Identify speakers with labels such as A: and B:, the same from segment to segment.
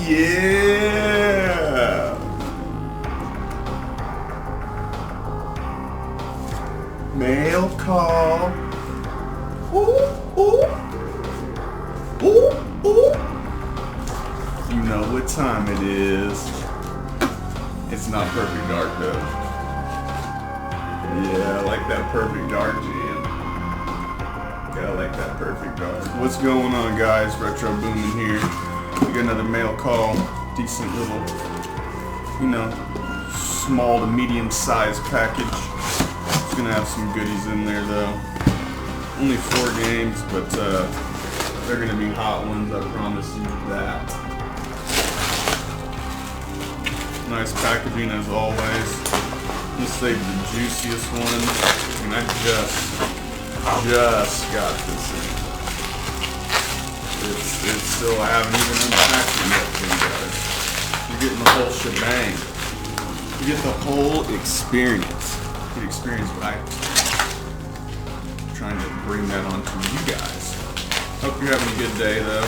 A: Yeah! Mail call. Ooh, ooh. Ooh, ooh. You know what time it is. It's not Perfect Dark though. Yeah, I like that Perfect Dark jam. Yeah, I like that Perfect Dark. What's going on, guys? Retro Booming here. We got another mail call. Decent little, you know, small to medium sized package. It's gonna have some goodies in there though. Only 4 games, but they're gonna be hot ones, I promise you that. Nice packaging as always. Let's save the juiciest one. And I just got this in. It's still, I haven't even unpacked it yet for you guys. You're getting the whole shebang. You get the whole experience. You get experience what I'm trying to bring that onto you guys. Hope you're having a good day though.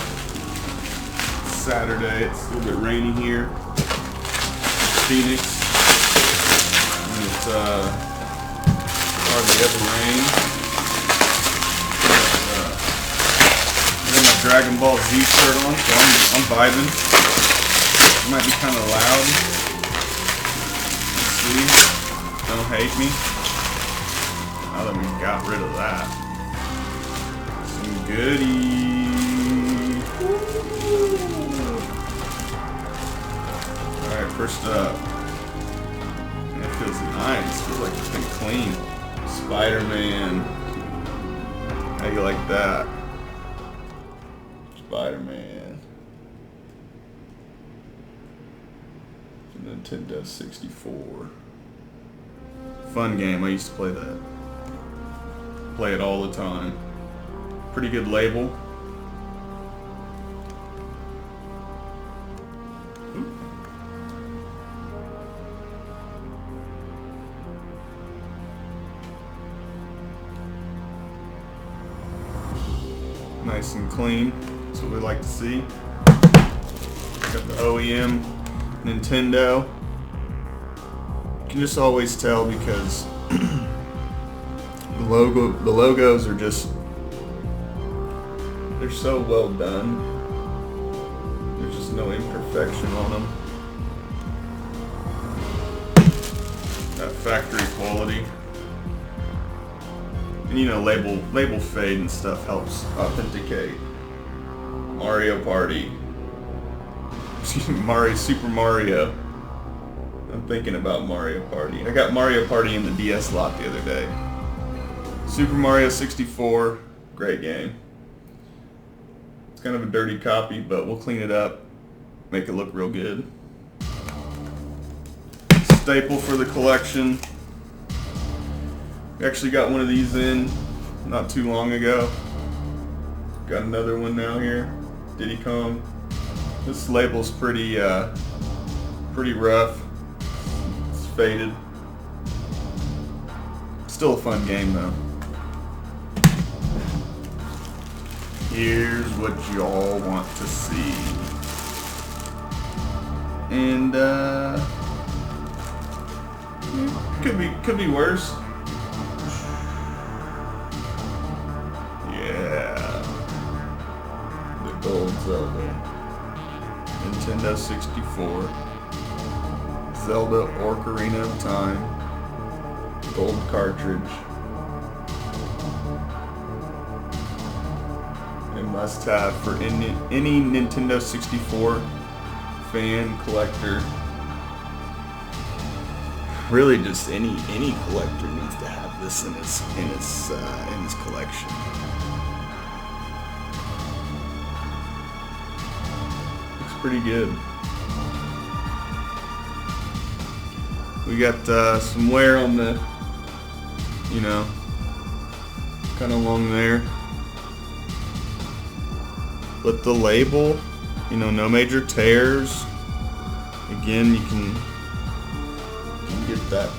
A: It's Saturday, it's a little bit rainy here. Phoenix, and it's hardly ever rain. I got my Dragon Ball Z shirt on, so I'm vibing. It might be kind of loud. Let's see. Don't hate me. Now that we got rid of that. Some goodies. Alright, first up. It feels nice. Feels like it's been clean. Spider-Man. How you like that? Spider-Man. Nintendo 64. Fun game. I used to play that. Play it all the time. Pretty good label. Nice and clean. That's what we like to see. Got the OEM Nintendo. You can just always tell because the logos are just, they're so well done. There's just no imperfection on them. That factory quality. And you know, label fade and stuff helps authenticate. Mario Party. Excuse me, Super Mario. I'm thinking about Mario Party. I got Mario Party in the DS slot the other day. Super Mario 64, great game. It's kind of a dirty copy, but we'll clean it up, make it look real good. Staple for the collection. We actually got one of these in not too long ago. Got another one now here. Diddy Kong. This label's pretty rough. It's faded. Still a fun game though. Here's what y'all want to see. And could be worse. Gold Zelda. Nintendo 64. Zelda Ocarina of Time. Gold cartridge. A must-have for any Nintendo 64 fan, collector. Really, just any collector needs to have this in his collection. Pretty good. We got some wear on the, you know, kind of along there, but the label, you know, no major tears. Again, you can get that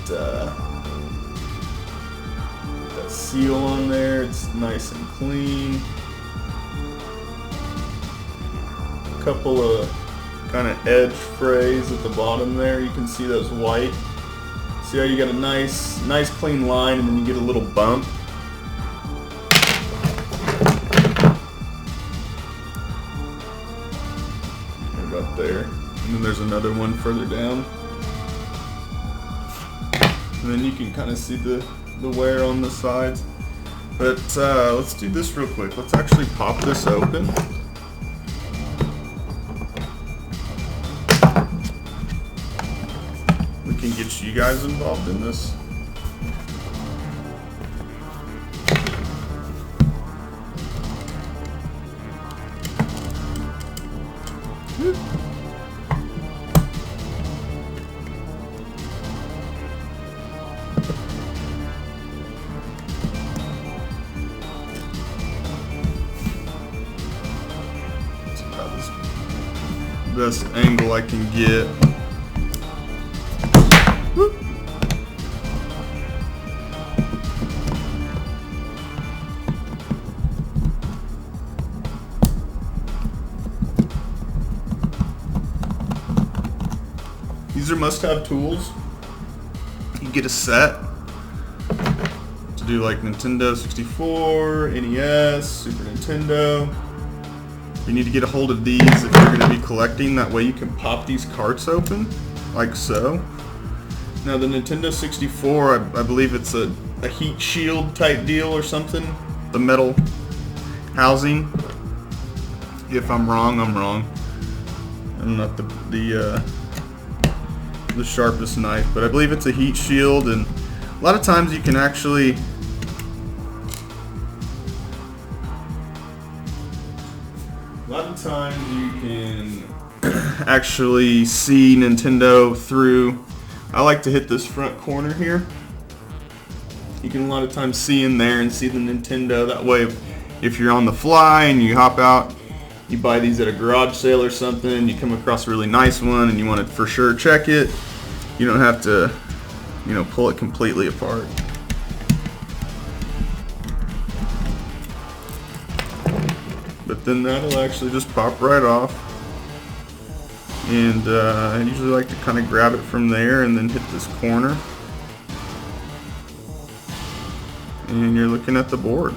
A: that seal on there. It's nice and clean. Couple kind of edge frays at the bottom there. You can see those white. See how you got a nice clean line, and then you get a little bump. Right about there. And then there's another one further down. And then you can kind of see the wear on the sides. But let's do this real quick. Let's actually pop this open. We can get you guys involved in this. It's about as best angle I can get. Whoop. These are must-have tools. You get a set to do like Nintendo 64, NES, Super Nintendo. You need to get a hold of these if you're going to be collecting. That way you can pop these carts open, like so. Now the Nintendo 64, I believe it's a heat shield type deal or something. The metal housing. If I'm wrong, I'm wrong. I'm not the sharpest knife, but I believe it's a heat shield, and a lot of times you can actually actually see Nintendo through. I like to hit this front corner here. You can a lot of times see in there and see the Nintendo. That way, if you're on the fly and you hop out, you buy these at a garage sale or something, you come across a really nice one and you want to for sure check it, you don't have to, pull it completely apart. But then that'll actually just pop right off. And I usually like to kind of grab it from there and then hit this corner. And you're looking at the board.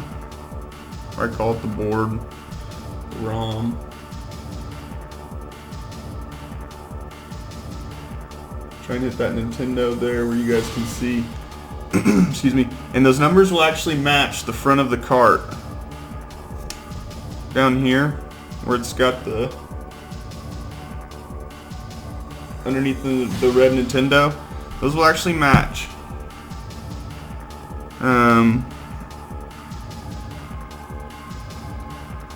A: I call it the board. ROM. Try and hit that Nintendo there where you guys can see. Excuse me. And those numbers will actually match the front of the cart. Down here, where it's got the underneath the red Nintendo, those will actually match.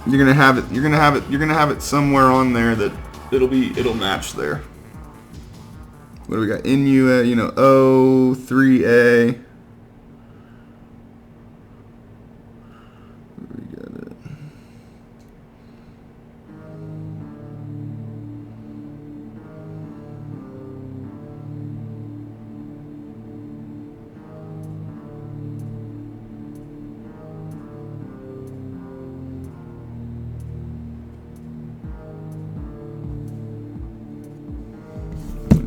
A: You're gonna have it somewhere on there that it'll match there. What do we got? NU, O, 3A. We got it.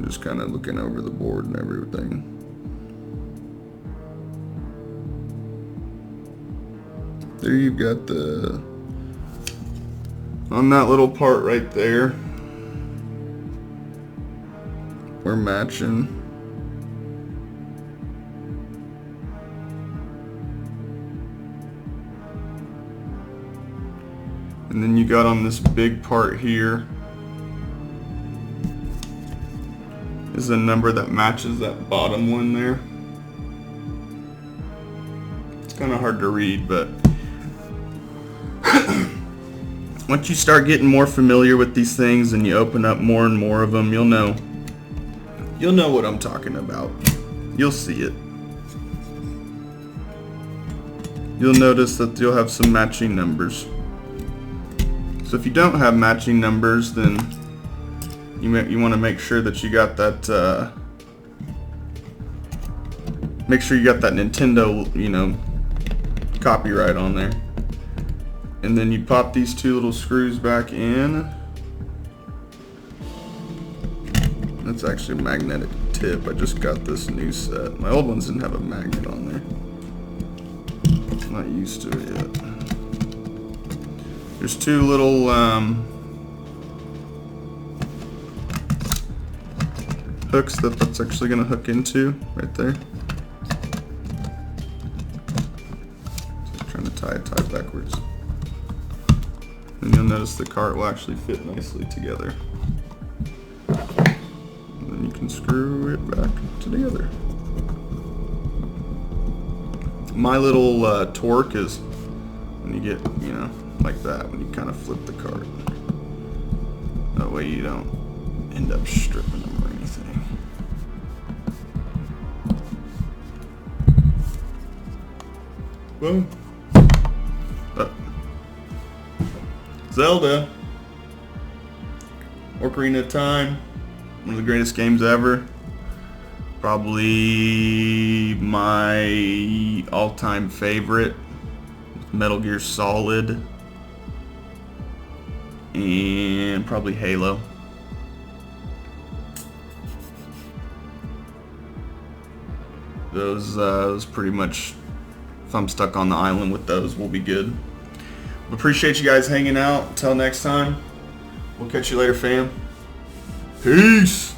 A: Just kind of looking over the board and everything. There you've got on that little part right there, we're matching. And then you got on this big part here is a number that matches that bottom one there. It's kind of hard to read, but once you start getting more familiar with these things and you open up more and more of them, you'll know what I'm talking about. You'll see it. You'll notice that you'll have some matching numbers. So if you don't have matching numbers, then you want to make sure that you got that. Make sure you got that Nintendo, copyright on there. And then you pop these two little screws back in. That's actually a magnetic tip. I just got this new set. My old ones didn't have a magnet on there. I'm not used to it yet. There's two little hooks that's actually going to hook into right there. So I'm trying to tie it backwards. And you'll notice the cart will actually fit nicely together. And then you can screw it back together. My little torque is when you get, you know, like that, when you kind of flip the cart. That way you don't end up stripping them or anything. Boom. Zelda Ocarina of Time, one of the greatest games ever. Probably my all-time favorite. Metal Gear Solid and probably Halo. Those pretty much, if I'm stuck on the island with those, will be good. Appreciate you guys hanging out. Until next time, we'll catch you later, fam. Peace.